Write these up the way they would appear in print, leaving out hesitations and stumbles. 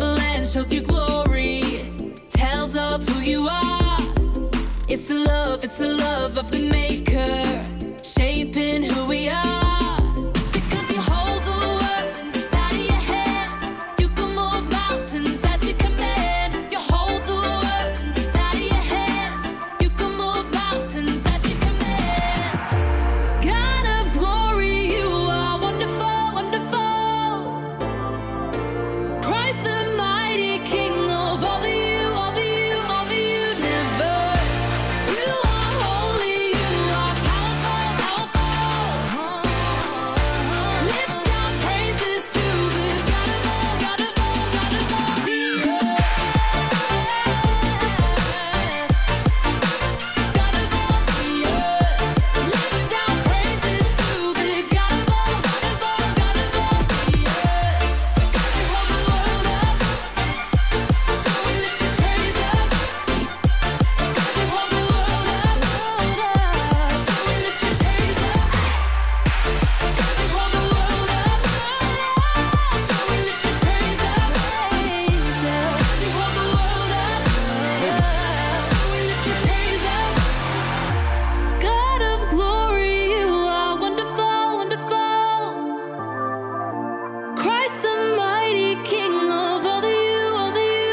the land shows your glory, tells of who you are. It's the love of the Maker, shaping who we are. Because you hold the world inside of your hands, you can move mountains at your command. You hold the world inside of your hands, you can move mountains at your command. God of glory, you are wonderful, wonderful. Christ the mighty King of all the universe. You are holy, you are powerful, powerful. Lift our praises to the God of all, God of all, God of all the earth. God of all the earth. Lift our praises to the God of all, God of all, God of all the earth. You hold the world up, so we lift your praise up. You hold the world up, so we lift your praise up. You hold the world up, so we lift your praise up. You hold the world up, so we lift your praise up. God of glory, you are wonderful, wonderful. Christ the mighty King of all the universe.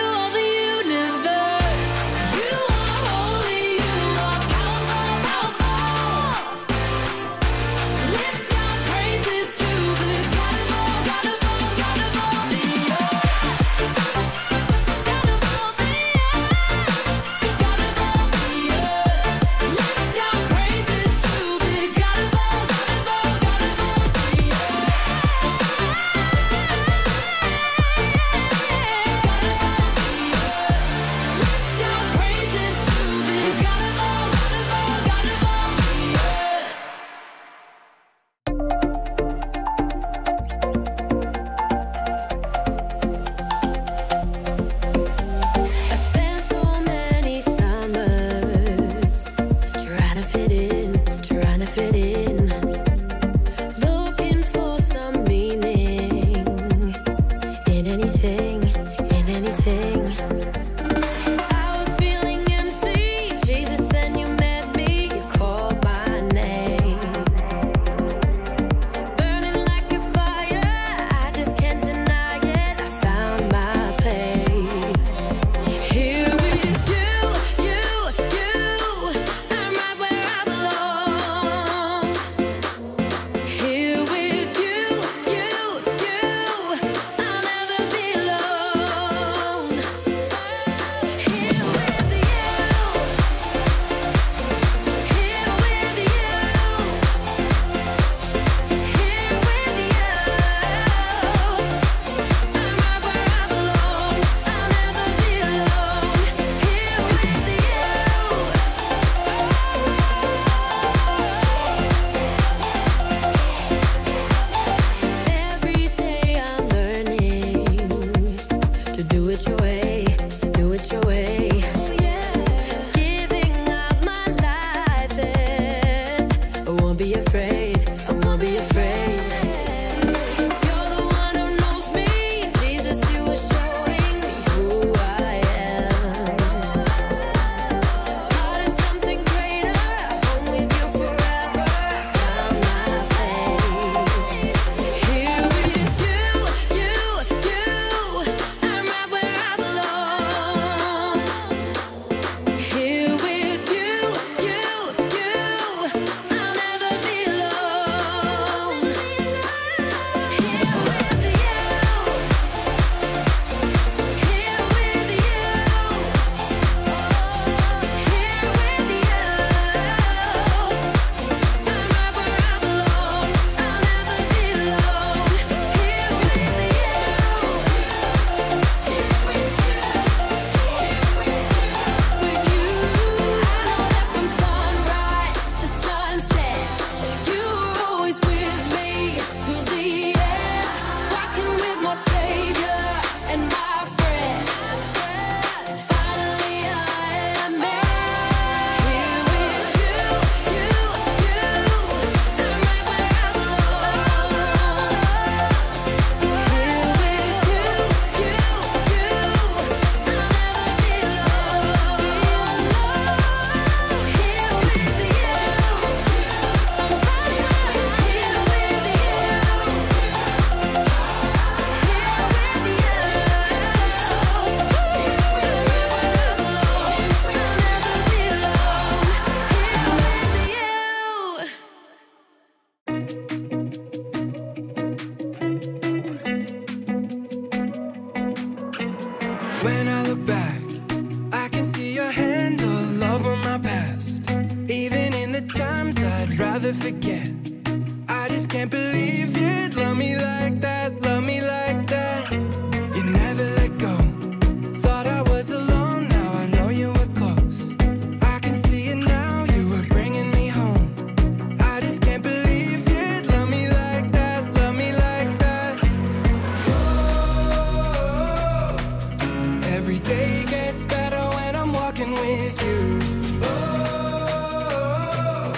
You are holy, you are powerful, powerful. Lift our praises to the God of all, God of all, God of all the earth. God of all the earth. God of all the earth. Lift our praises to the God of all, God of all, God of all the earth. Lift our praises to the God of all, God of all, God of all the earth. I spent so many summers trying to fit in, looking for some meaning in anything. I was feeling empty, Jesus, then you met me, you called my name. Burning like a fire, I just can't deny it, I found my place. Here with you, I'm right where I belong. Here with you, I'll never be alone. Here with you, here with you, here with you. I'm right where I belong. I'll never be alone. Here with you. Every day I'm learning to do it your way, do it your way. Giving up my life and I won't be afraid, I won't be afraid. You're the one who knows me, Jesus, you are showing me who I am. Part of something greater, home with you forever, I found my place. Here with you, I'm right where I belong. When I look back, I can see your hand all over my past. Even in the times I'd rather forget, I just can't believe you'd love me like that, love me like that. You never let go. Thought I was alone, now I know you were close. I can see it now, you were bringing me home. I just can't believe you'd love me like that, love me like that. Oh, every day gets better when I'm walking with you. Oh,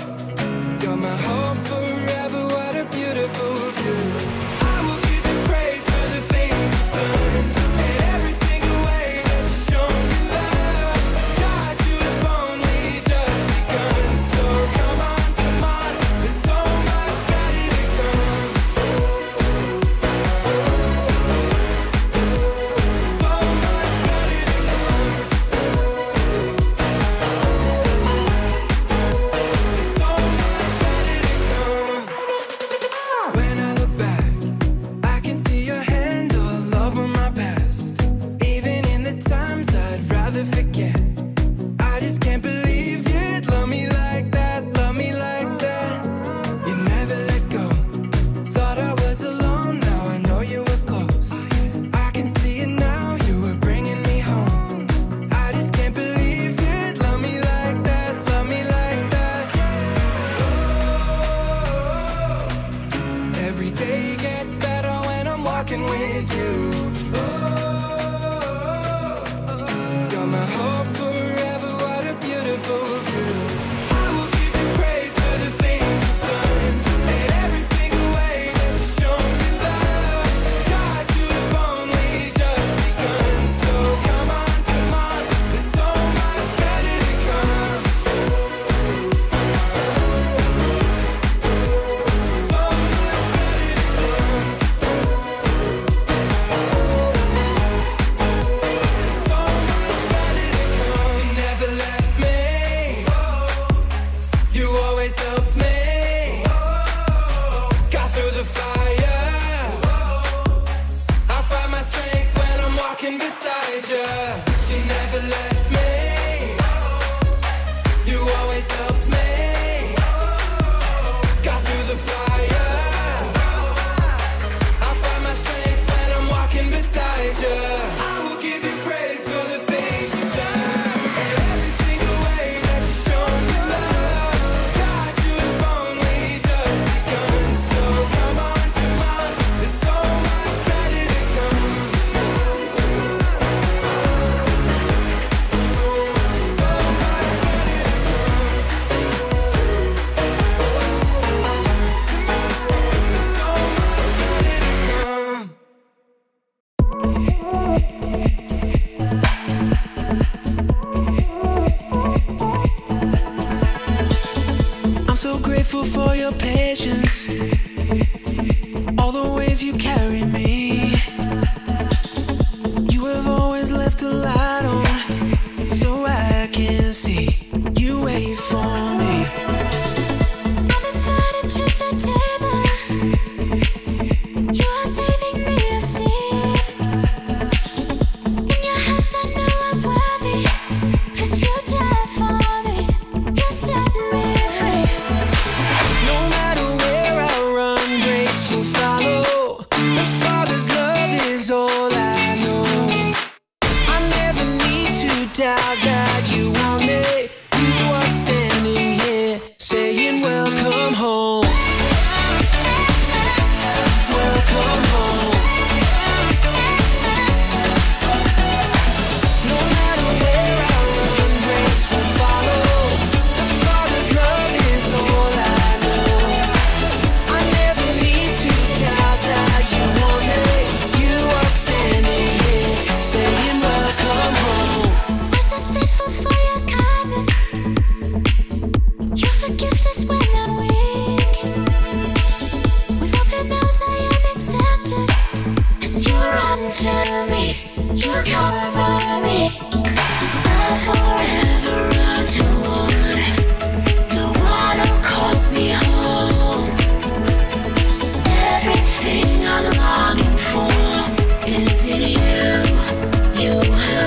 you're my hope forever, what a beautiful view. I will give you praise for the things you've done, and every single way that you've shown me love. God, you have only just begun, so come on, there's so much better to come. So much better to come. So much better to come. When I look back, I can see your hand all over my past. Even in the times I'd rather forget, I just can't believe you'd love me like that, love me like that. You never let go. Thought I was alone, now I know you were close. I can see it now, you were bringing me home. I just can't believe you'd love me like that, love me like that. Oh, every day gets better when I'm walking with you. Oh, you're my hope forever, what a beautiful view. I will give you praise for the things you've done, and every single way that you've shown me love. God, you have only just begun, so come on, there's so much better to come. So much better to come. So much better to come. You never left me. You always helped me. Got through the fire. I find my strength when I'm walking beside you. You never left me. You always helped me. Got through the fire. I find my strength when I'm walking beside you. I will give you praise for the things you've done, and every single way that you've shown me love. God, you have only just begun, so come on, there's so much better to come. So much better to come. So much better to come. I'm so grateful for your patience, all the ways you carry me. You have always left a light on, so I can see you wait for me. I'm invited to the table. You are saving me a seat. In your house I know I'm worthy, 'cause you died for me. You set me free. No matter where I run, grace will follow. The Father's love is all I know. I never need to doubt that you want me. You are standing here saying welcome home. Welcome home. No matter where I run, grace will follow. The Father's love is all I know. I never need to doubt that you want me. You are standing here saying welcome home. I'm so thankful for your kindness. You forgive us when I'm weak. With open arms I am accepted. As you run to me, you cover me. I forever run toward the one who calls me home. Everything I'm longing for is in you. You have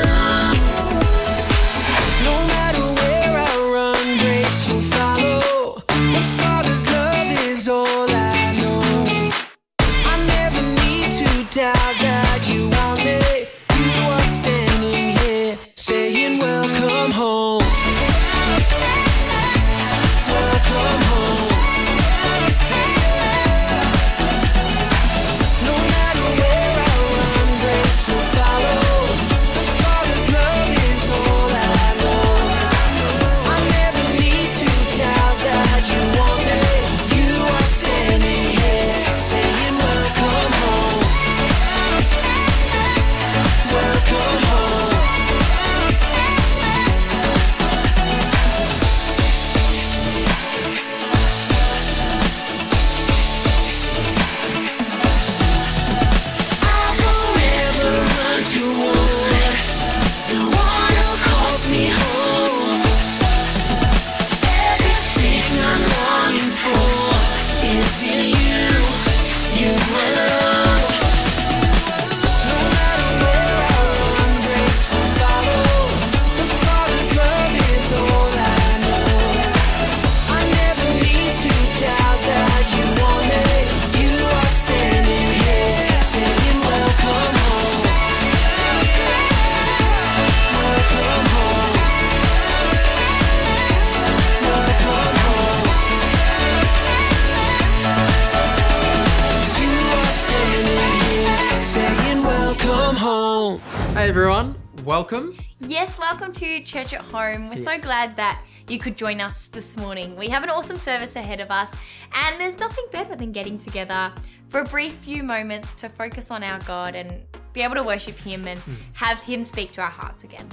everyone. Welcome. Yes, welcome to Church at Home. We're so Yes. glad that you could join us this morning. We have an awesome service ahead of us, and there's nothing better than getting together for a brief few moments to focus on our God and be able to worship Him and have Him speak to our hearts again.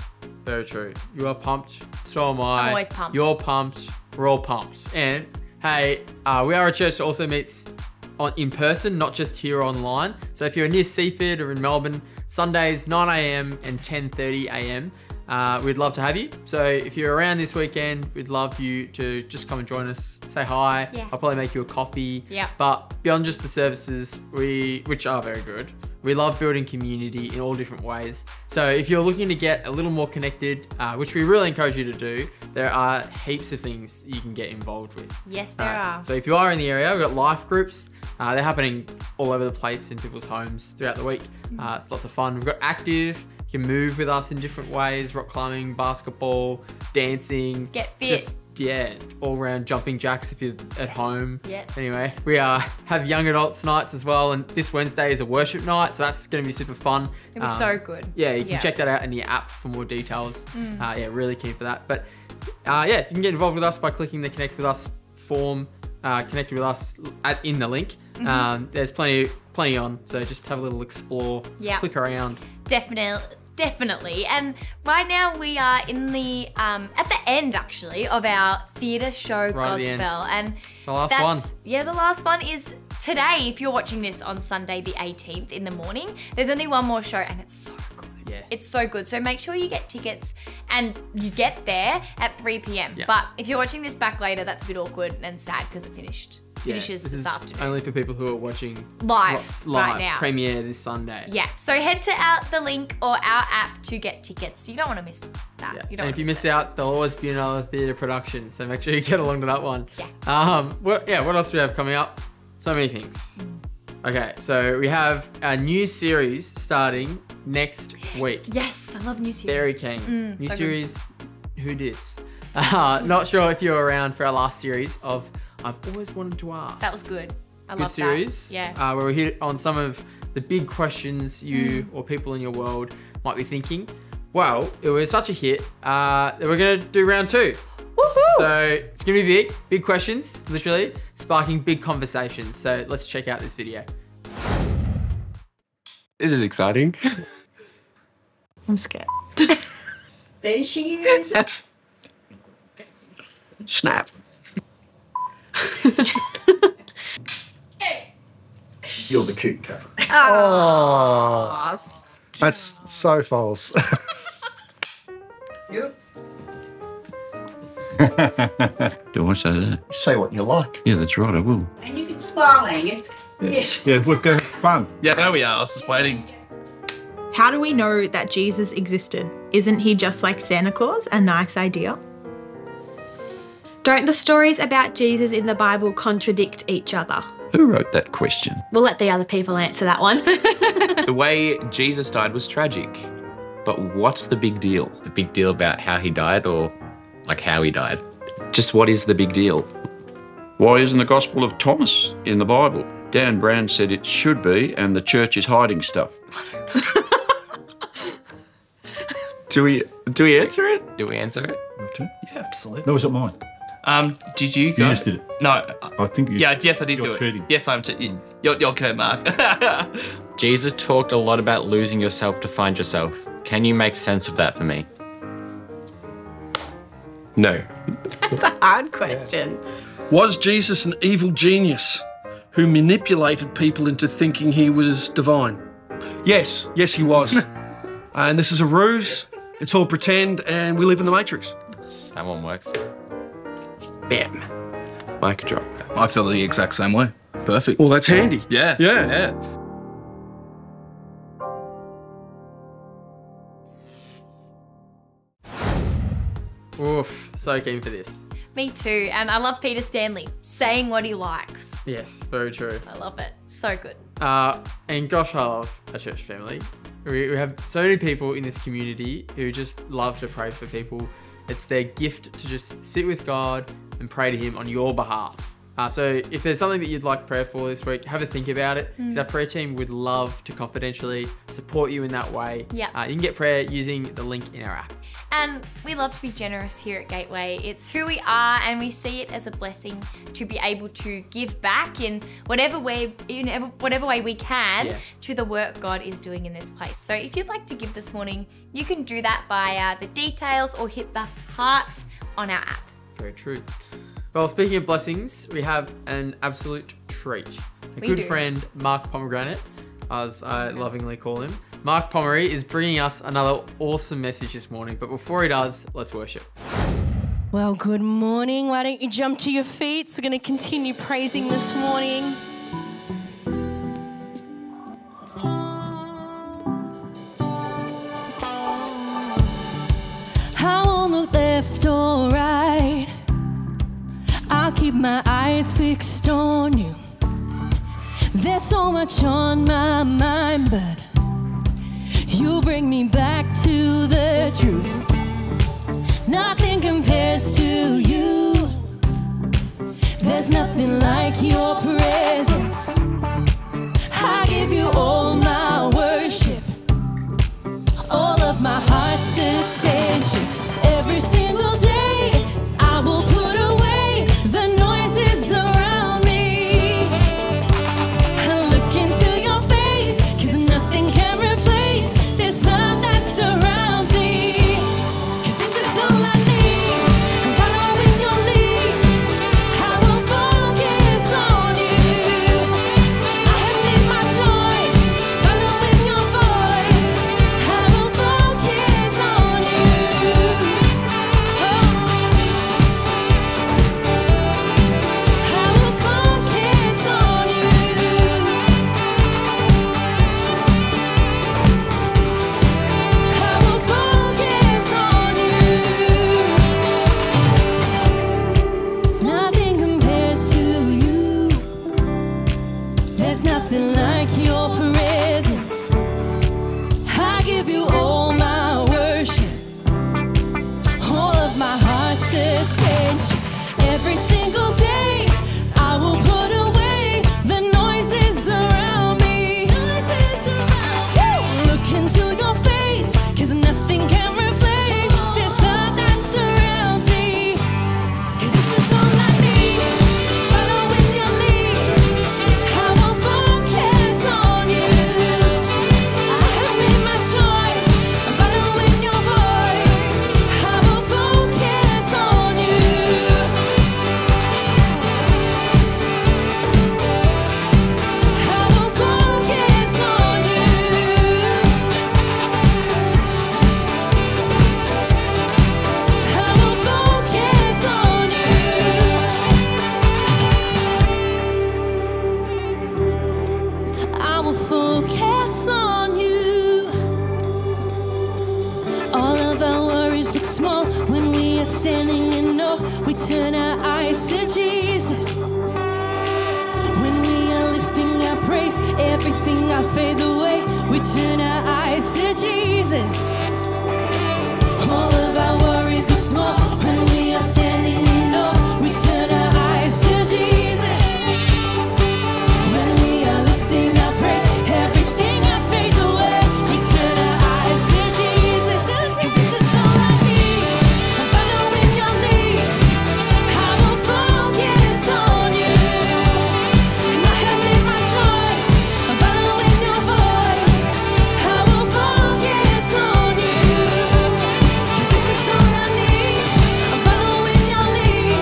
Very true. You are pumped. So am I. I'm always pumped. You're pumped. We're all pumped. And hey, we are a church that also meets in person, not just here online. So if you're near Seaford or in Melbourne, Sundays 9 a.m. and 10:30 a.m. We'd love to have you. So if you're around this weekend, we'd love you to just come and join us. Say hi. Yeah. I'll probably make you a coffee. Yeah. But beyond just the services, which are very good, we love building community in all different ways. So if you're looking to get a little more connected, which we really encourage you to do, there are heaps of things that you can get involved with. Yes, there are. So if you are in the area, we've got life groups. They're happening all over the place in people's homes throughout the week. It's lots of fun. We've got active. You can move with us in different ways: rock climbing, basketball, dancing. Get fit. Just, all around jumping jacks if you're at home. Yeah. Anyway, we have young adults nights as well, and this Wednesday is a worship night, so that's going to be super fun. It was so good. Yeah, you can check that out in the app for more details. Really keen for that. But you can get involved with us by clicking the Connect with Us form. Connect with us in the link. There's plenty on, so just have a little explore. Just click around. Definitely. And right now we are in the at the end actually of our theatre show Right at the end. Godspell, and The last one. Yeah, the last one is today. If you're watching this on Sunday the 18th in the morning, there's only one more show, and it's so good. Yeah. It's so good. So make sure you get tickets and you get there at 3 p.m. Yeah. But if you're watching this back later, that's a bit awkward and sad because it finishes this this is afternoon. only for people who are watching Live right now. premiere this Sunday. Yeah, so head to the link or our app to get tickets. You don't want to miss that. Yeah. You don't And if want you to miss out, there'll always be another theatre production, so make sure you get along to that one. Yeah. What else do we have coming up? So many things. Okay, so we have a new series starting next week. Yes, I love new Very series. keen. New so good. series, Who Dis? Not sure if you were around for our last series of I've Always Wanted to Ask. That was good. I Good love series. that. Yeah. Where we hit on some of the big questions you or people in your world might be thinking. Well, it was such a hit that we're going to do round 2. Woohoo! So it's going to be big questions, literally, sparking big conversations. So let's check out this video. This is exciting. I'm scared. There she is. Snap. You're the cute cat. Oh, that's so false. Do I say that? Say what you like. Yeah, that's right, I will. And you can smile, Angus. Yes. Yeah, we're going to have fun. Yeah, there we are. I was just waiting. How do we know that Jesus existed? Isn't he just like Santa Claus? A nice idea. Don't the stories about Jesus in the Bible contradict each other? Who wrote that question? We'll let the other people answer that one. The way Jesus died was tragic. But what's the big deal? The big deal about how he died, or like how he died? Just what is the big deal? Why isn't the Gospel of Thomas in the Bible? Dan Brown said it should be, and the church is hiding stuff. Do we answer it? Do we answer it? Okay. Yeah, absolutely. No, was it mine? Did you You go? just did it. No. I think you. Yes, I did you're do it. cheating. Yes, I'm cheating. You're Kurt Mark. Jesus talked a lot about losing yourself to find yourself. Can you make sense of that for me? No. It's a hard question. Was Jesus an evil genius who manipulated people into thinking he was divine? Yes, he was. And this is a ruse. It's all pretend, and we live in the Matrix. That one works. Bam. Mic drop. I feel the exact same way. Perfect. Well, that's handy. Yeah. Yeah. Oof, so keen for this. Me too. And I love Peter Stanley saying what he likes. Yes, very true. I love it. So good. And gosh, I love a church family. We have so many people in this community who just love to pray for people. It's their gift to just sit with God and pray to Him on your behalf. So if there's something that you'd like prayer for this week, have a think about it. Because our prayer team would love to confidentially support you in that way. Yeah. You can get prayer using the link in our app. And we love to be generous here at Gateway. It's who we are, and we see it as a blessing to be able to give back in whatever way we can to the work God is doing in this place. So if you'd like to give this morning, you can do that via the details or hit the heart on our app. Very true. Well, speaking of blessings, we have an absolute treat. A We good do. friend, Mark Pomegranate, as I lovingly call him. Mark Pomery is bringing us another awesome message this morning. But before he does, let's worship. Well, good morning. Why don't you jump to your feet? So we're going to continue praising this morning. I won't look left or right. I'll keep my eyes fixed on you. There's so much on my mind, but you bring me back to the truth. Nothing compares to you. There's nothing like your presence. I give you all my worship, all of my heart's attention. Every single day I will put away the noises around me and look into your face, 'cause nothing can replace this love that surrounds me. 'Cause this is all I need. I'm following your lead. I will focus on you. I have made my choice, following your voice. I will focus on you. Nothing compares to you. There's nothing like your presence. I give you all my worship, all of my heart's attention. Every single day I will put away the noises around me. Look into your face, 'cause nothing can replace this love that surrounds me. 'Cause this is all I need. Following your lead, I will focus on you. I have made my choice, following your voice. I will focus on you. I will focus on you. I will focus on you. I will focus on you. All of our worries look small when we are standing in awe. We turn our eyes to Jesus. When we are lifting our praise, everything else fades away. We turn our eyes to Jesus. All of our worries look small when we are standing in awe. We turn our eyes to Jesus. When we are lifting our praise, everything else fades away. We turn our eyes to Jesus. 'Cause this is all I need. I'm following your lead. I will focus on you. And I have made my choice. I'm following your voice. I will focus on you. 'Cause this is all I need. I'm following your lead.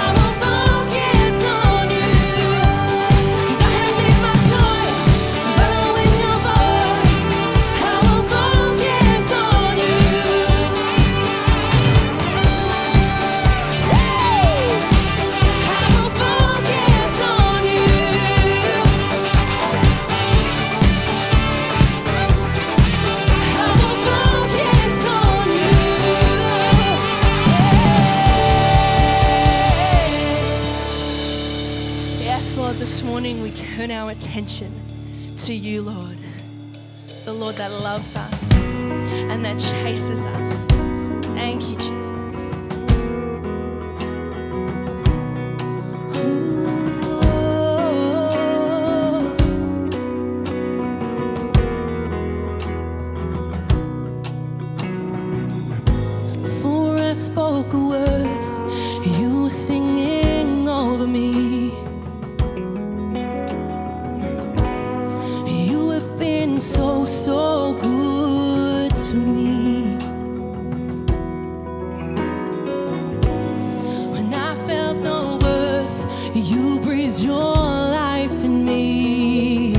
I will focus on you. 'Cause I have made my choice. I'm following your voice. I will focus on you. I will focus on you. I will focus on you. Yes, Lord, this morning we turn our attention to you, Lord. The Lord that loves us and that chases us. Thank you, Jesus. Ooh. spoke a word, you were singing over me. You have been so, so good to me. When I felt no worth, you breathed your life in me.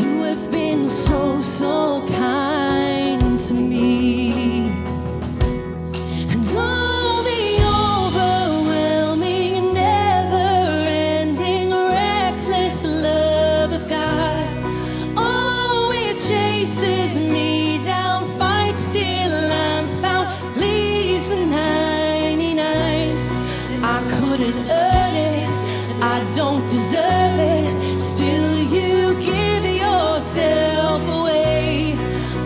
You have been so, so kind to me. And all the overwhelming, never-ending, reckless love of God. Oh, it chases me down, fights till I'm found, leaves the 99. I couldn't earn it, I don't deserve it, still you give yourself away.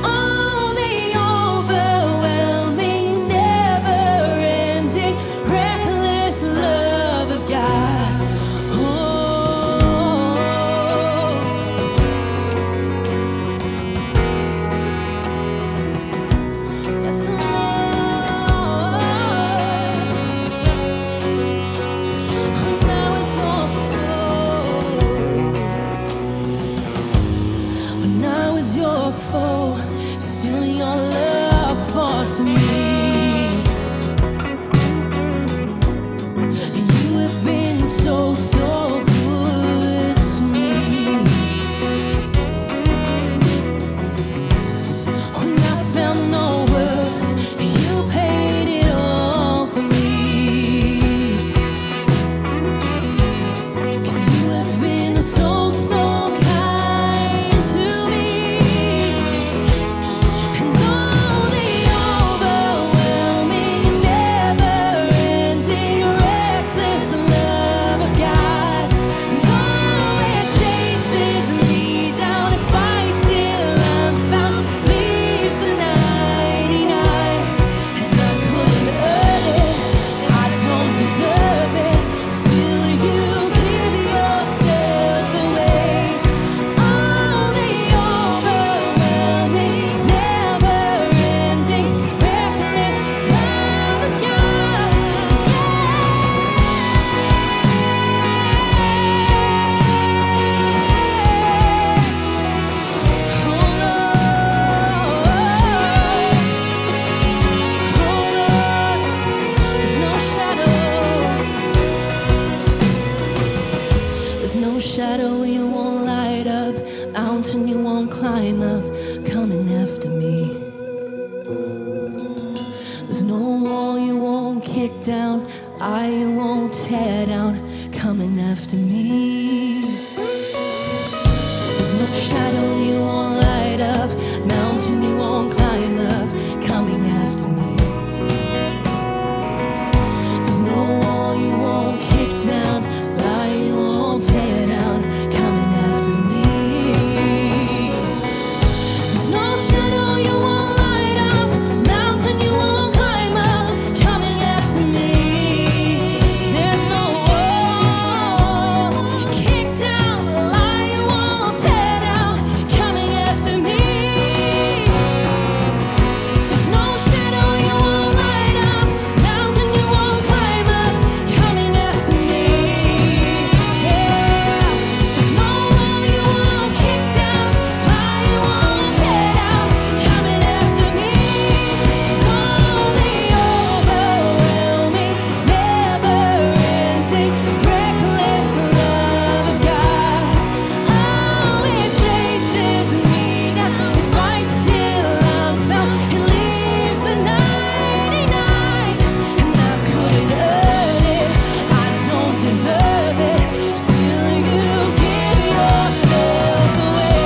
Oh, the overwhelming, never-ending, reckless love of God. Yes, when I was your foe, still your love fought for me. You have been so, so good to me. When I felt no worth, you paid it all for me. 'Cause you have been so, so kind to me. And all the overwhelming, never-ending, reckless love of God. And oh, it chases me down, it fights till I'm found, leaves the 99. And I couldn't earn it, I don't deserve it, still you give yourself away. Oh, the overwhelming, never-ending, reckless love of God. There's no shadow you won't light up, mountain you won't climb up, coming after me. There's no wall you won't kick down, lie you won't tear down, coming after me. There's no shadow you won't light up, mountain you won't climb up, coming after me. There's no wall you won't kick down, lie you won't tear down, coming after me. There's no shadow you won't light up, mountain you won't climb up, coming after me. There's no wall kick down, lie you won't tear down, coming after me. There's no shadow you won't light up, mountain you won't climb up, coming after me. Yeah. There's no wall you won't kick down, lie you won't tear down, coming after me. 'Cause all the overwhelming, never-ending, reckless love of God. Oh, it chases me down, it fights till I'm found, it leaves the 99. And I couldn't earn it, I don't deserve it, still you give yourself away.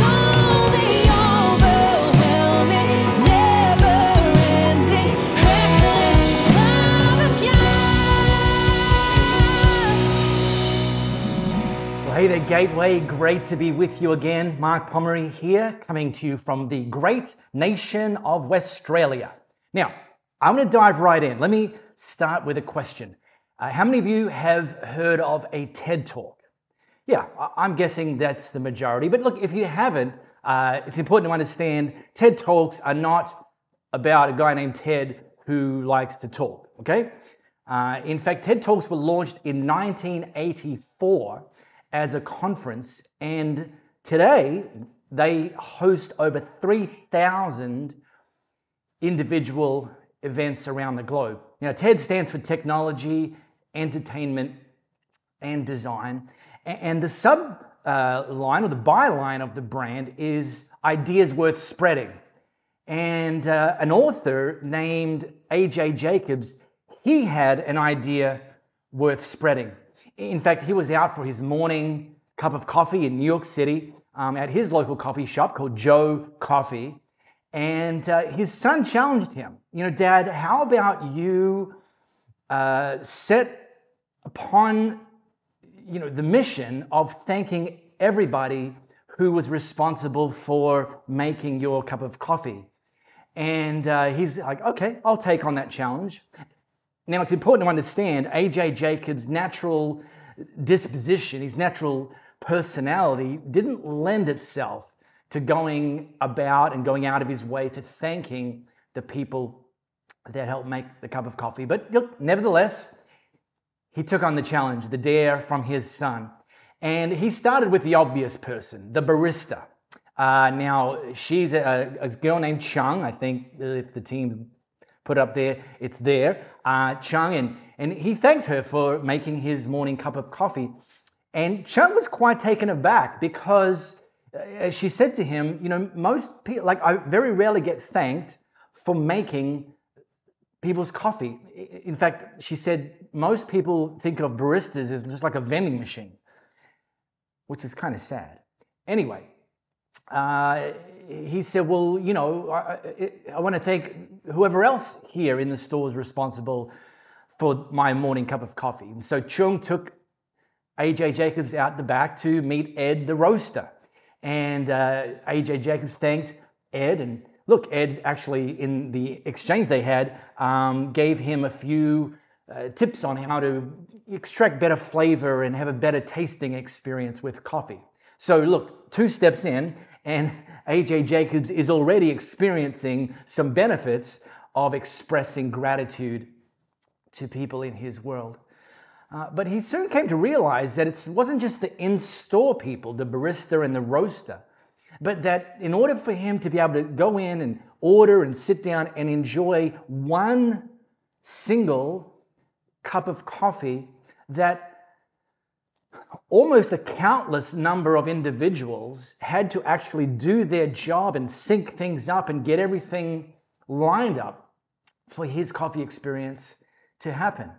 All the overwhelming, never-ending, reckless love of God. Well, hey there, Gateway. Great to be with you again. Mark Pomeroy here, coming to you from the great nation of Westralia. Now, I'm going to dive right in. Let me start with a question. How many of you have heard of a TED Talk? Yeah, I'm guessing that's the majority. But look, if you haven't, it's important to understand TED Talks are not about a guy named Ted who likes to talk, okay? In fact, TED Talks were launched in 1984 as a conference, and today they host over 3,000 individual events around the globe. Now, TED stands for Technology, Entertainment, and Design, and the line or the byline of the brand is ideas worth spreading. And an author named A.J. Jacobs, he had an idea worth spreading. In fact, he was out for his morning cup of coffee in New York City at his local coffee shop called Joe Coffee. And his son challenged him, Dad, how about you set upon, the mission of thanking everybody who was responsible for making your cup of coffee? And he's like, okay, I'll take on that challenge. Now, it's important to understand A.J. Jacobs' natural disposition, his natural personality didn't lend itself to going about and going out of his way to thanking the people that helped make the cup of coffee. But look, nevertheless, he took on the challenge, the dare from his son. And he started with the obvious person, the barista. Now, she's a girl named Chung. I think if the team put up there, it's there. Chung, and he thanked her for making his morning cup of coffee. And Chung was quite taken aback because she said to him, most people, I very rarely get thanked for making people's coffee. In fact, she said, most people think of baristas as just like a vending machine, which is kind of sad. Anyway, he said, well, I want to thank whoever else here in the store is responsible for my morning cup of coffee. And so Chung took A.J. Jacobs out the back to meet Ed the roaster. And A.J. Jacobs thanked Ed. And look, Ed actually, in the exchange they had, gave him a few tips on how to extract better flavor and have a better tasting experience with coffee. So look, 2 steps in, and A.J. Jacobs is already experiencing some benefits of expressing gratitude to people in his world. But he soon came to realize that it wasn't just the in-store people, the barista and the roaster, but that in order for him to be able to go in and order and sit down and enjoy one single cup of coffee, that almost a countless number of individuals had to actually do their job and sync things up and get everything lined up for his coffee experience to happen.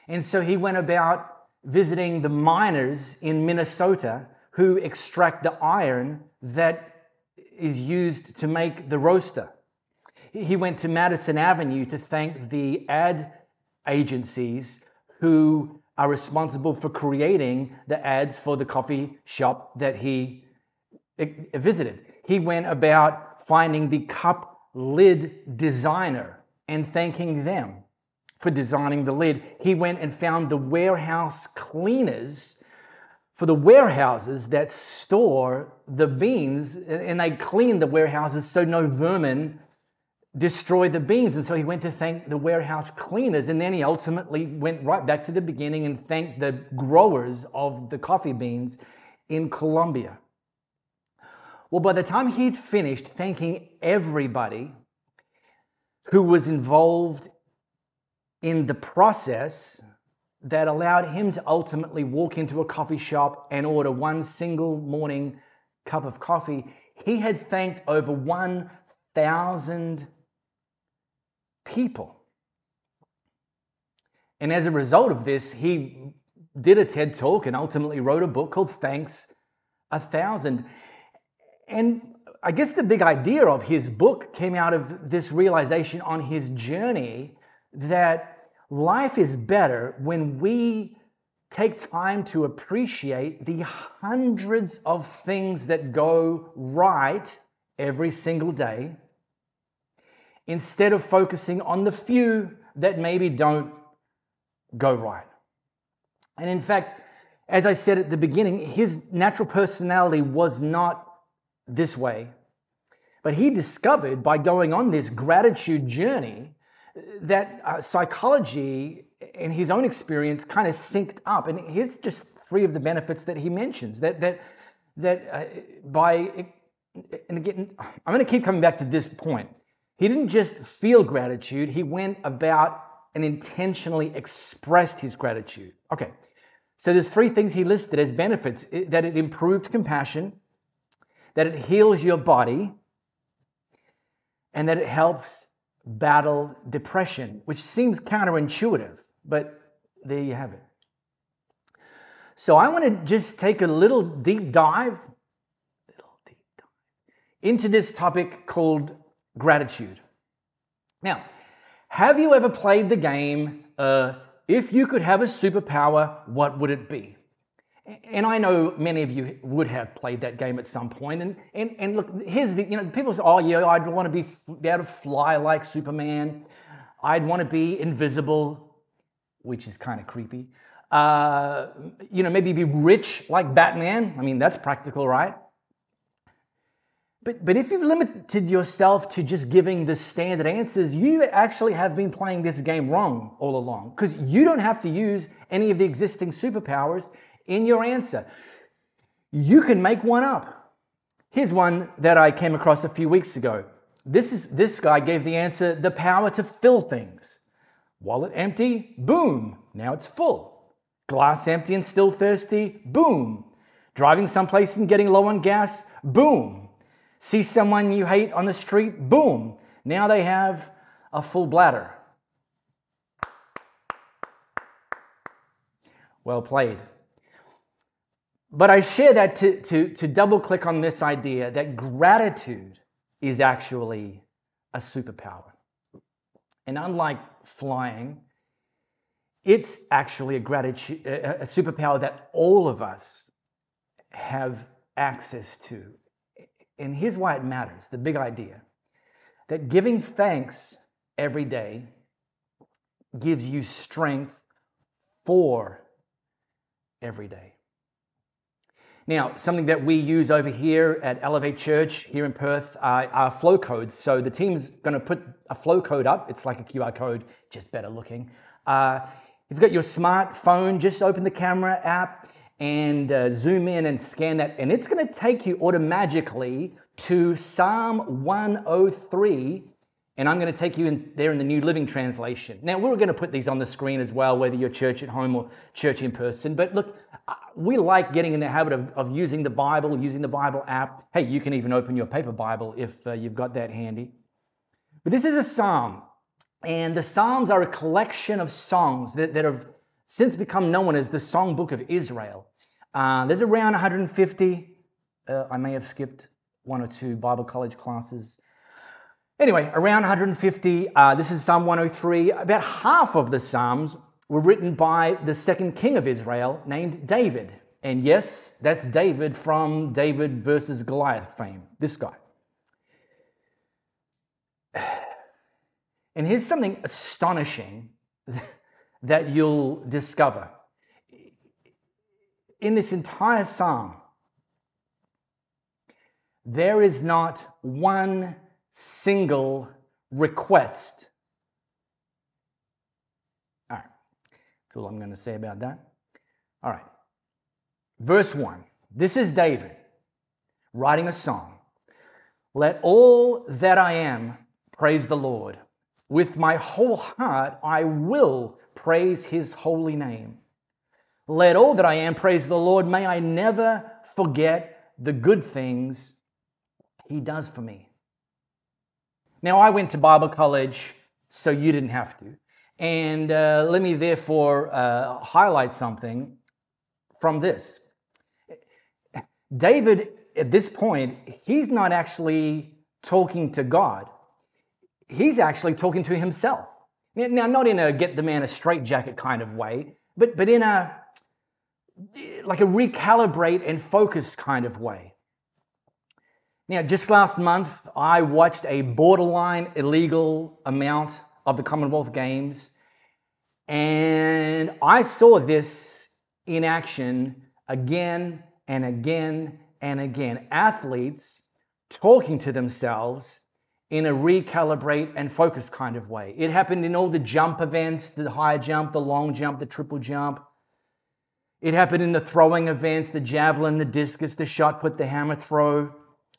And so he went about visiting the miners in Minnesota who extract the iron that is used to make the roaster. He went to Madison Avenue to thank the ad agencies who are responsible for creating the ads for the coffee shop that he visited. He went about finding the cup lid designer and thanking them for designing the lid. He went and found the warehouse cleaners for the warehouses that store the beans, and they clean the warehouses so no vermin destroy the beans. And so he went to thank the warehouse cleaners, and then he ultimately went right back to the beginning and thanked the growers of the coffee beans in Colombia. Well, by the time he'd finished thanking everybody who was involved in the process that allowed him to ultimately walk into a coffee shop and order one single morning cup of coffee, he had thanked over 1,000 people. And as a result of this, he did a TED Talk and ultimately wrote a book called Thanks 1,000. And I guess the big idea of his book came out of this realization on his journey that life is better when we take time to appreciate the hundreds of things that go right every single day, instead of focusing on the few that maybe don't go right. And in fact, as I said at the beginning, his natural personality was not this way. But he discovered by going on this gratitude journey that psychology and his own experience kind of synced up. And here's just three of the benefits that he mentions. And again, I'm going to keep coming back to this point. He didn't just feel gratitude, he went about and intentionally expressed his gratitude. Okay, so there's three things he listed as benefits: that it improved compassion, that it heals your body, and that it helps battle depression, which seems counterintuitive, but there you have it. So I want to just take a little deep dive into this topic called gratitude. Now, have you ever played the game, if you could have a superpower, what would it be? And I know many of you would have played that game at some point. And look, here's the, people say, oh yeah, I'd want to be able to fly like Superman. I'd want to be invisible, which is kind of creepy. Maybe be rich like Batman. I mean, that's practical, right? But if you've limited yourself to just giving the standard answers, you actually have been playing this game wrong all along, because you don't have to use any of the existing superpowers in your answer. You can make one up. Here's one that I came across a few weeks ago. This guy gave the answer, the power to fill things. Wallet empty, boom, now it's full. Glass empty and still thirsty, boom. Driving someplace and getting low on gas, boom. See someone you hate on the street, boom. Now they have a full bladder. Well played. But I share that to double click on this idea that gratitude is actually a superpower. And unlike flying, it's actually a superpower that all of us have access to. And here's why it matters, the big idea, that giving thanks every day gives you strength for every day. Now, something that we use over here at Elevate Church here in Perth are flow codes. So the team's going to put a flow code up. It's like a QR code, just better looking. If you've got your smartphone, just open the camera app and zoom in and scan that, and it's going to take you automatically to Psalm 103, and I'm going to take you in there in the New Living Translation. Now, we're going to put these on the screen as well, whether you're church at home or church in person, but look, we like getting in the habit of using the Bible app. Hey, you can even open your paper Bible if you've got that handy. But this is a psalm, and the Psalms are a collection of songs that have since become known as the Songbook of Israel. There's around 150. I may have skipped one or two Bible college classes. Anyway, around 150. This is Psalm 103. About half of the Psalms were written by the second king of Israel named David. And yes, that's David from David versus Goliath fame, this guy. And here's something astonishing that you'll discover. In this entire psalm, there is not one single request. All right, that's all I'm going to say about that. All right, verse 1. This is David writing a song. Let all that I am praise the Lord. With my whole heart, I will praise his holy name. Let all that I am praise the Lord. May I never forget the good things he does for me. Now, I went to Bible college, so you didn't have to. And let me therefore highlight something from this. David, at this point, he's not actually talking to God. He's actually talking to himself. Now, not in a get the man a straitjacket kind of way, but in like a recalibrate and focus kind of way. Now, just last month, I watched a borderline illegal amount of the Commonwealth Games, and I saw this in action again and again and again. Athletes talking to themselves in a recalibrate and focus kind of way. It happened in all the jump events, the high jump, the long jump, the triple jump. It happened in the throwing events, the javelin, the discus, the shot put, the hammer throw.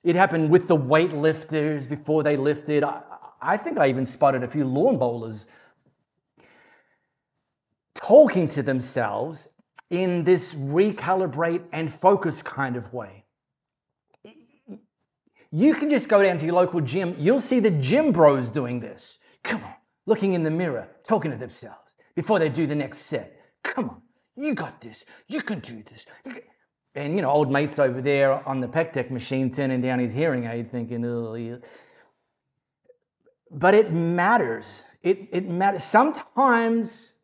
It happened with the weightlifters before they lifted. I think I even spotted a few lawn bowlers talking to themselves in this recalibrate and focus kind of way. You can just go down to your local gym. You'll see the gym bros doing this. Come on, looking in the mirror, talking to themselves before they do the next set. Come on, you got this. You can do this. And, you know, old mate's over there on the pec deck machine turning down his hearing aid thinking, oh, yeah. But it matters. It matters. Sometimes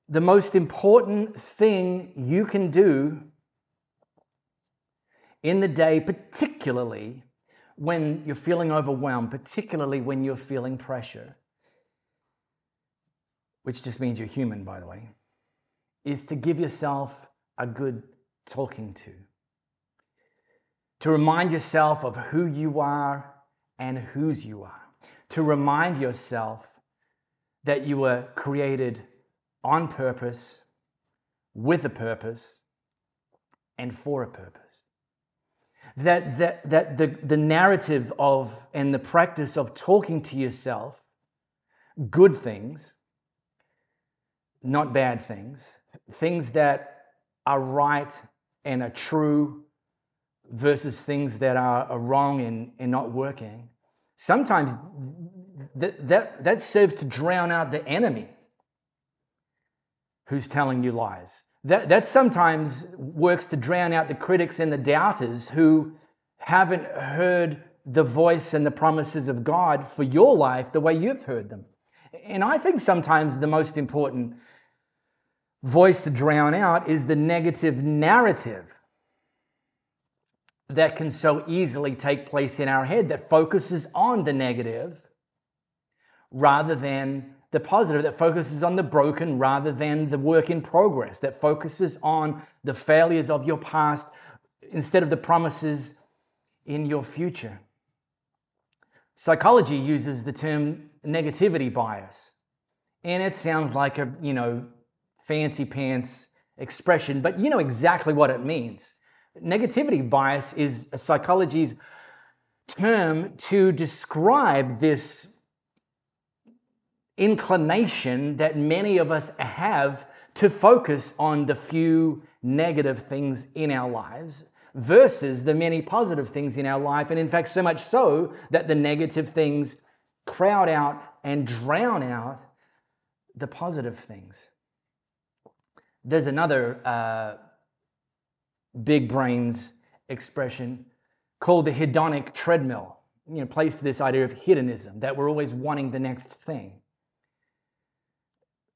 the most important thing you can do in the day, particularly when you're feeling overwhelmed, particularly when you're feeling pressure, which just means you're human, by the way, is to give yourself a good talking to remind yourself of who you are and whose you are, to remind yourself that you were created on purpose, with a purpose, and for a purpose. That the narrative of and the practice of talking to yourself good things, not bad things, things that are right and are true versus things that are wrong and not working. Sometimes that serves to drown out the enemy who's telling you lies. That sometimes works to drown out the critics and the doubters who haven't heard the voice and the promises of God for your life the way you've heard them. And I think sometimes the most important voice to drown out is the negative narrative that can so easily take place in our head that focuses on the negative rather than the positive, that focuses on the broken rather than the work in progress, that focuses on the failures of your past instead of the promises in your future. Psychology uses the term negativity bias, and it sounds like a, fancy pants expression, but you know exactly what it means. Negativity bias is a psychology's term to describe this inclination that many of us have to focus on the few negative things in our lives versus the many positive things in our life. And in fact, so much so that the negative things crowd out and drown out the positive things. There's another big brains expression called the hedonic treadmill, plays to this idea of hedonism, that we're always wanting the next thing.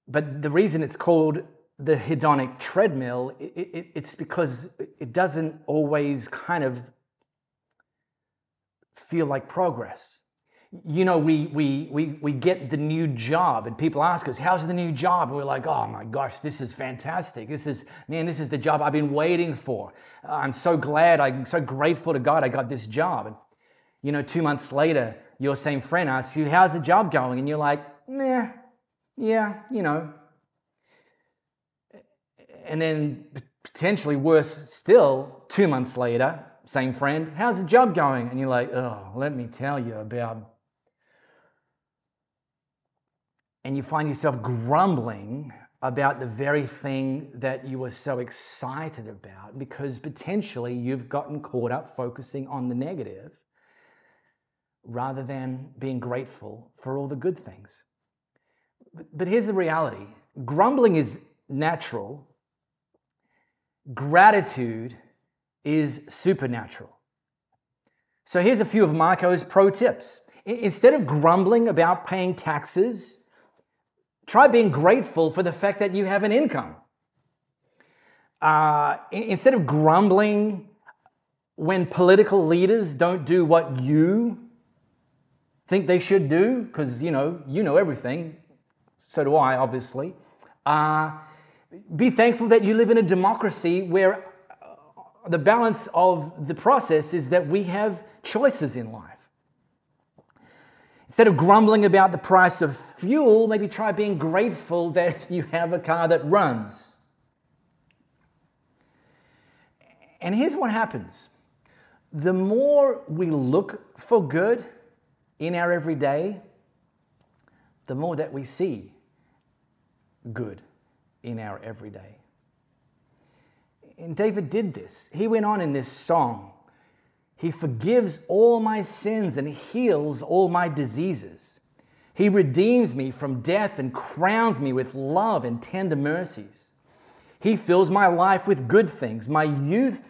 But the reason it's called the hedonic treadmill, it's because it doesn't always kind of feel like progress. We get the new job and people ask us, how's the new job? And we're like, oh my gosh, this is fantastic. This is the job I've been waiting for. I'm so glad, I'm so grateful to God I got this job. And 2 months later, your same friend asks you, how's the job going? And you're like, meh, yeah, And then potentially worse still, 2 months later, same friend, how's the job going? And you're like, oh, let me tell you about. And you find yourself grumbling about the very thing that you were so excited about because potentially you've gotten caught up focusing on the negative rather than being grateful for all the good things. But here's the reality. Grumbling is natural. Gratitude is supernatural. So here's a few of Marco's pro tips. Instead of grumbling about paying taxes, try being grateful for the fact that you have an income. Instead of grumbling when political leaders don't do what you think they should do, because you know everything, so do I, obviously. Be thankful that you live in a democracy where the balance of the process is that we have choices in life. Instead of grumbling about the price of fuel, maybe try being grateful that you have a car that runs. And here's what happens. The more we look for good in our everyday, the more that we see good in our everyday. And David did this. He went on in this song. He forgives all my sins and heals all my diseases. He redeems me from death and crowns me with love and tender mercies. He fills my life with good things. My youth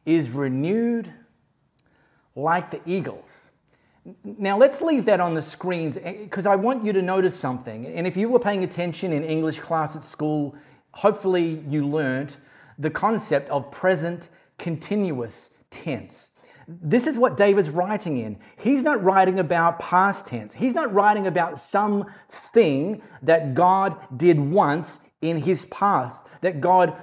is renewed like the eagles. Now let's leave that on the screens because I want you to notice something. And if you were paying attention in English class at school, hopefully you learnt the concept of present continuous tense. This is what David's writing in. He's not writing about past tense. He's not writing about something that God did once in his past, that God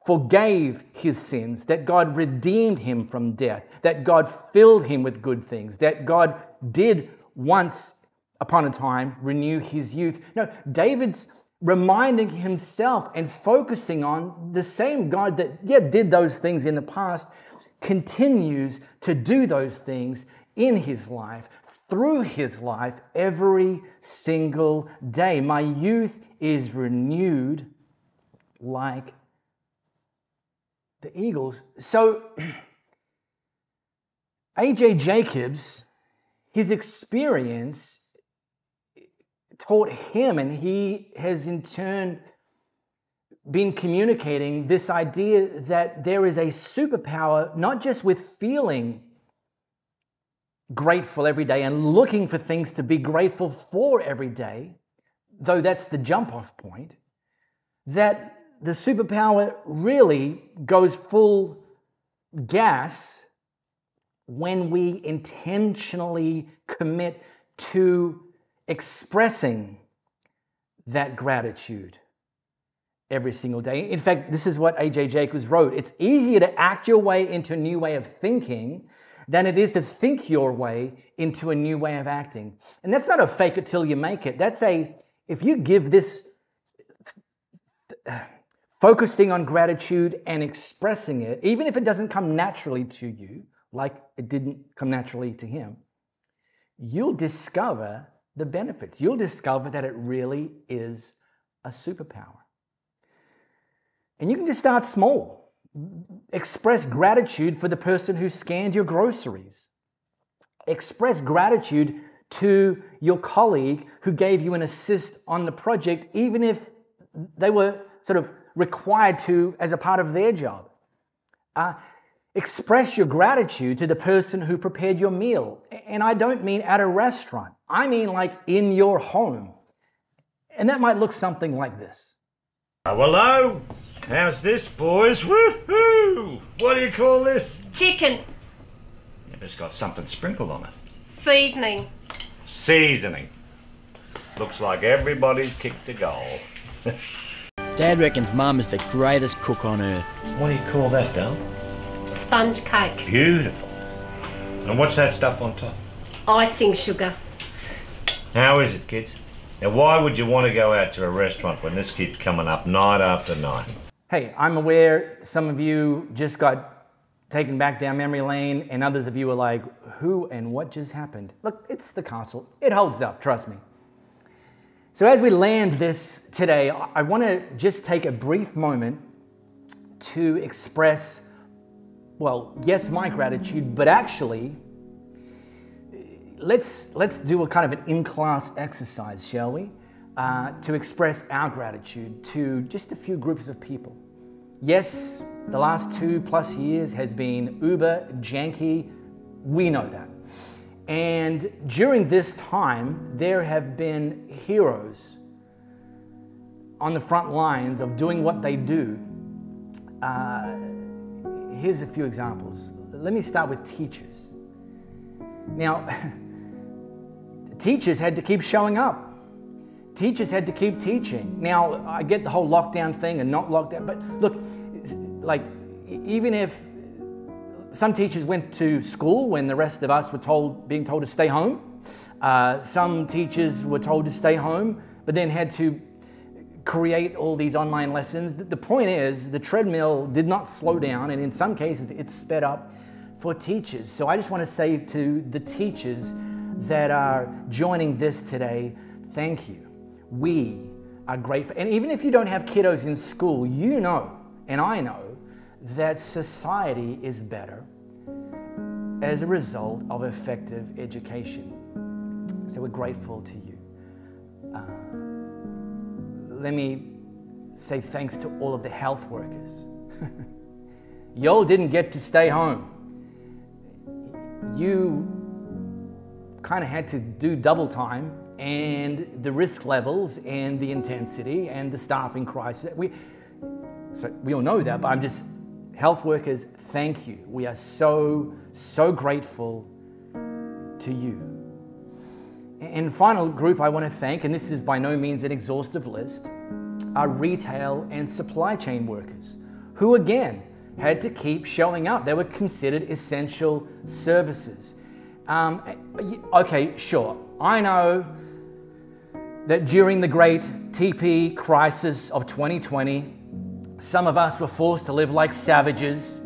forgave his sins, that God redeemed him from death, that God filled him with good things, that God did once upon a time renew his youth. No, David's reminding himself and focusing on the same God that, did those things in the past, continues to do those things in his life, through his life, every single day. My youth is renewed like the eagles. So, A.J. Jacobs, his experience taught him, and he has in turn been communicating this idea that there is a superpower, not just with feeling grateful every day and looking for things to be grateful for every day, though that's the jump-off point, that the superpower really goes full gas when we intentionally commit to expressing that gratitude every single day. In fact, this is what A.J. Jacobs wrote. It's easier to act your way into a new way of thinking than it is to think your way into a new way of acting. And that's not a fake it till you make it. That's if you give this focusing on gratitude and expressing it, even if it doesn't come naturally to you, like it didn't come naturally to him, you'll discover the benefits. You'll discover that it really is a superpower. And you can just start small. Express gratitude for the person who scanned your groceries. Express gratitude to your colleague who gave you an assist on the project, even if they were sort of required to as a part of their job. Express your gratitude to the person who prepared your meal. And I don't mean at a restaurant. I mean like in your home. And that might look something like this. Oh, hello. How's this, boys? Woohoo! What do you call this? Chicken. Yeah, it's got something sprinkled on it. Seasoning. Seasoning. Looks like everybody's kicked a goal. Dad reckons Mum is the greatest cook on earth. What do you call that, Dal? Sponge cake. Beautiful. And what's that stuff on top? Icing sugar. How is it, kids? Now, why would you want to go out to a restaurant when this keeps coming up night after night? Hey, I'm aware some of you just got taken back down memory lane, and others of you are like, who and what just happened? Look, it's the castle. It holds up, trust me. So as we land this today, I want to just take a brief moment to express, well, yes, my gratitude, but actually, let's do a kind of an in-class exercise, shall we? To express our gratitude to just a few groups of people. Yes, the last 2+ years has been uber janky. We know that. And during this time, there have been heroes on the front lines of doing what they do. Here's a few examples. Let me start with teachers. Now, teachers had to keep showing up. Teachers had to keep teaching. Now, I get the whole lockdown thing and not lockdown, but look, like, even if Some teachers went to school when the rest of us were being told to stay home. Some teachers were told to stay home, but then had to create all these online lessons. The point is, the treadmill did not slow down, and in some cases, it sped up for teachers. So I just want to say to the teachers that are joining this today, thank you. We are grateful. And even if you don't have kiddos in school, you know, and I know, that society is better as a result of effective education. So we're grateful to you. Let me say thanks to all of the health workers. Y'all didn't get to stay home. You kind of had to do double time, and the risk levels and the intensity and the staffing crisis. So we all know that, but health workers, thank you. We are so, so grateful to you. And final group I want to thank, and this is by no means an exhaustive list, are retail and supply chain workers, who again had to keep showing up. They were considered essential services. Okay, sure. I know that during the great TP crisis of 2020, some of us were forced to live like savages,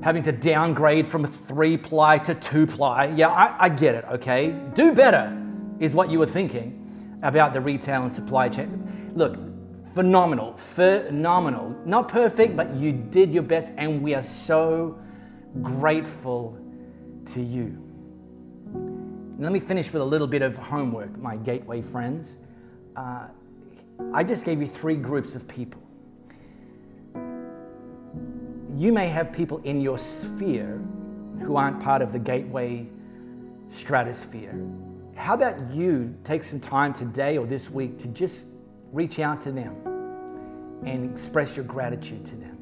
having to downgrade from 3-ply to 2-ply. Yeah, I get it, okay? Do better is what you were thinking about the retail and supply chain. Look, phenomenal. Not perfect, but you did your best, and we are so grateful to you. Let me finish with a little bit of homework, my Gateway friends. I just gave you 3 groups of people. You may have people in your sphere who aren't part of the Gateway stratosphere. How about you take some time today or this week to just reach out to them and express your gratitude to them?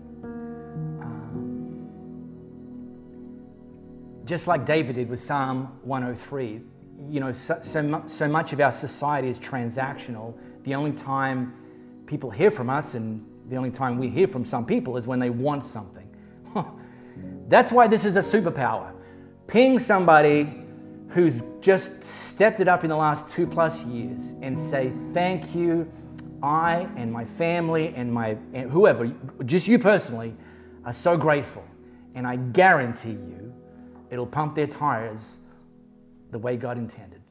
Just like David did with Psalm 103, you know, so much of our society is transactional. The only time people hear from us, and the only time we hear from some people, is when they want something. That's why this is a superpower. Ping somebody who's just stepped it up in the last 2+ years and say, thank you. I and my family and whoever, just you personally, are so grateful. And I guarantee you, it'll pump their tires the way God intended.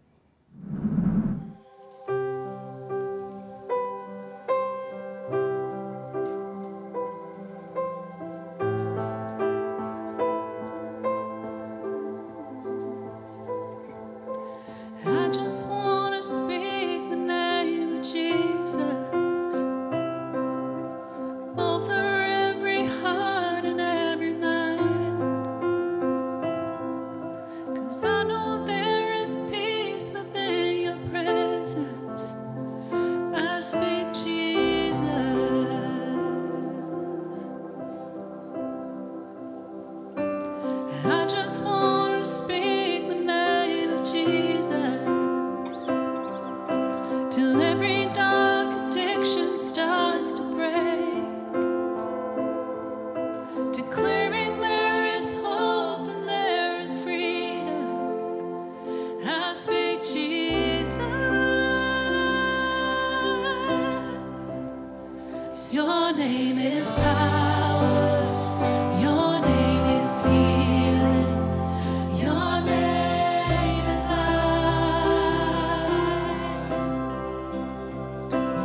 I just want to speak the name of Jesus over every heart and every mind. 'Cause I know there is peace within your presence. I speak Jesus. I just want to speak the name of Jesus. Till every dark addiction starts to break, declaring there is hope and there is freedom. I speak Jesus. Your name is power. Your name is healing. Your name is life.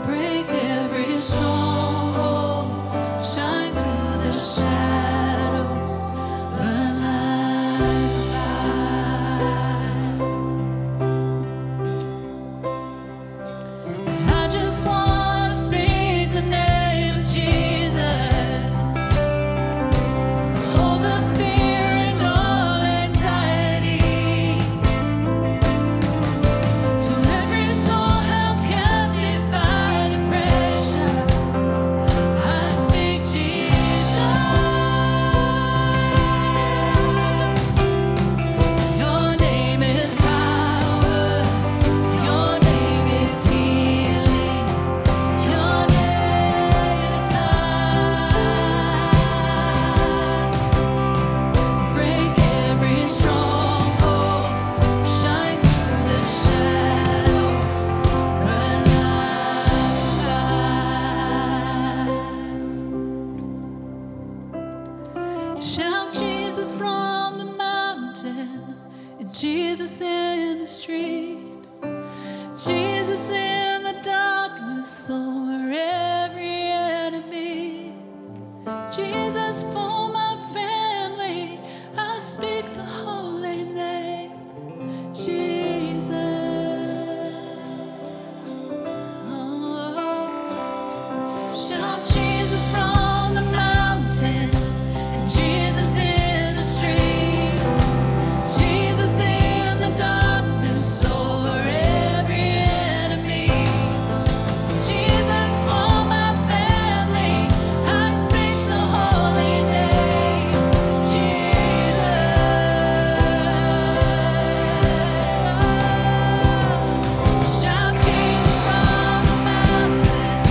Break every stronghold, shine through the shadows, burn like fire. I just want to speak the name of Jesus the street. Jesus in the darkness over every enemy. Jesus for my family, I speak the holy name. Jesus. Shout Jesus from the mountains and Jesus in the streets. Jesus in the darkness over every enemy. Jesus for my family, I speak the holy name. Jesus. Shout Jesus from the mountains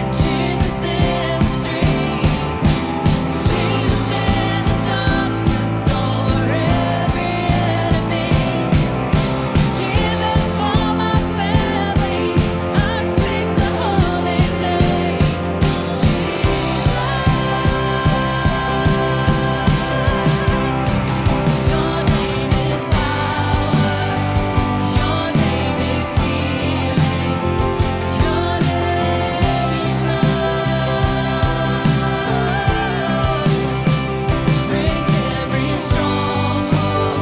and Jesus in the streets. Jesus in the darkness over every enemy. Jesus for my family, I speak the holy name. Your name is power. Your name is healing. Your name is love. Break every stronghold.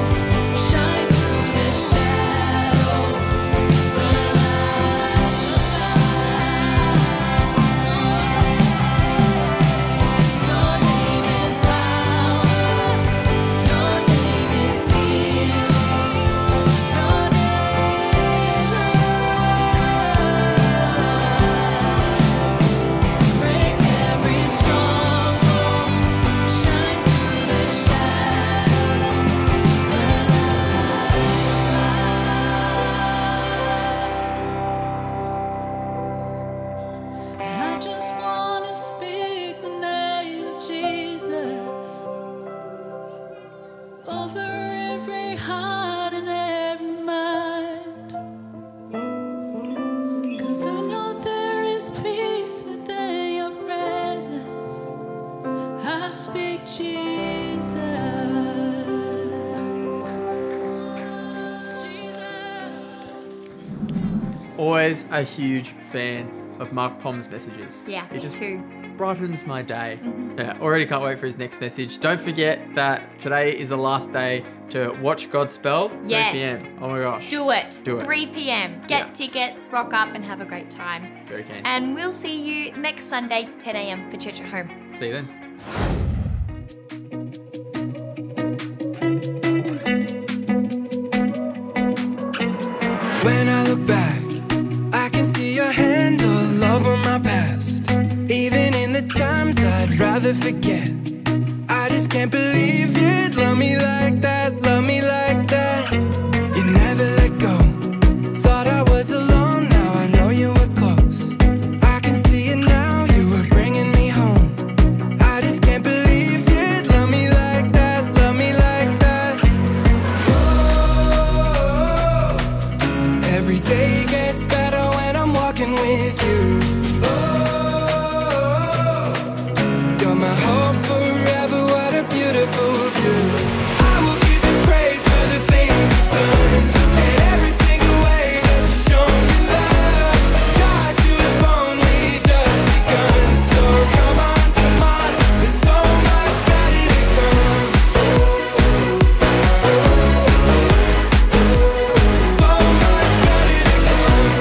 Shine through the shadows. The light of Your name is power. Your name is healing. Your name is love. Break every stronghold. Shine through the shadows. The light. I just wanna speak the name of Jesus over every heart and every mind. 'Cause I know there is peace within your presence. I speak Jesus. Always a huge fan of Mark Pom's messages. Yeah, It me just too. brightens my day. Yeah, already can't wait for his next message. Don't forget that today is the last day to watch Godspell. 3 Yes. p.m. Oh my gosh. Do it. Do it. 3 p.m. Get tickets, rock up, and have a great time. Very keen. And we'll see you next Sunday, 10 a.m. for Church at Home. See you then. When I look back, I can see your hand all over my past. Even in the times I'd rather forget, I just can't believe you'd love me like that, love me like that. You never let go. Thought I was alone, now I know you were close. I can see it now, you were bringing me home. I just can't believe you'd love me like that, love me like that. Oh, every day gets better when I'm walking with you. Oh, you're my hope forever, what a beautiful view. I will give you praise for the things you've done, and every single way that you've shown me love. God, you have only just begun, so come on, there's so much better to come. So much better to come.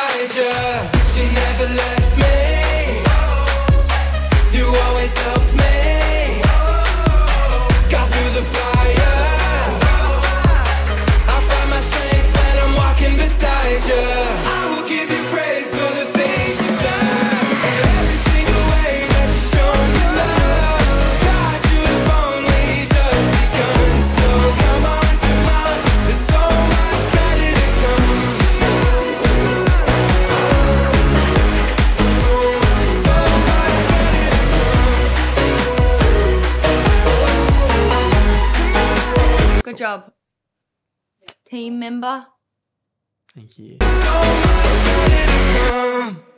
beside you. You never left me. You always helped me. Got through the fire. I find my strength when I'm walking beside you. I will give you praise for the things you've done. And every single way that you've shown me love. God, you have only just begun. So come on, there's so much better to come. Good job. Team member. Thank you. So much better to come.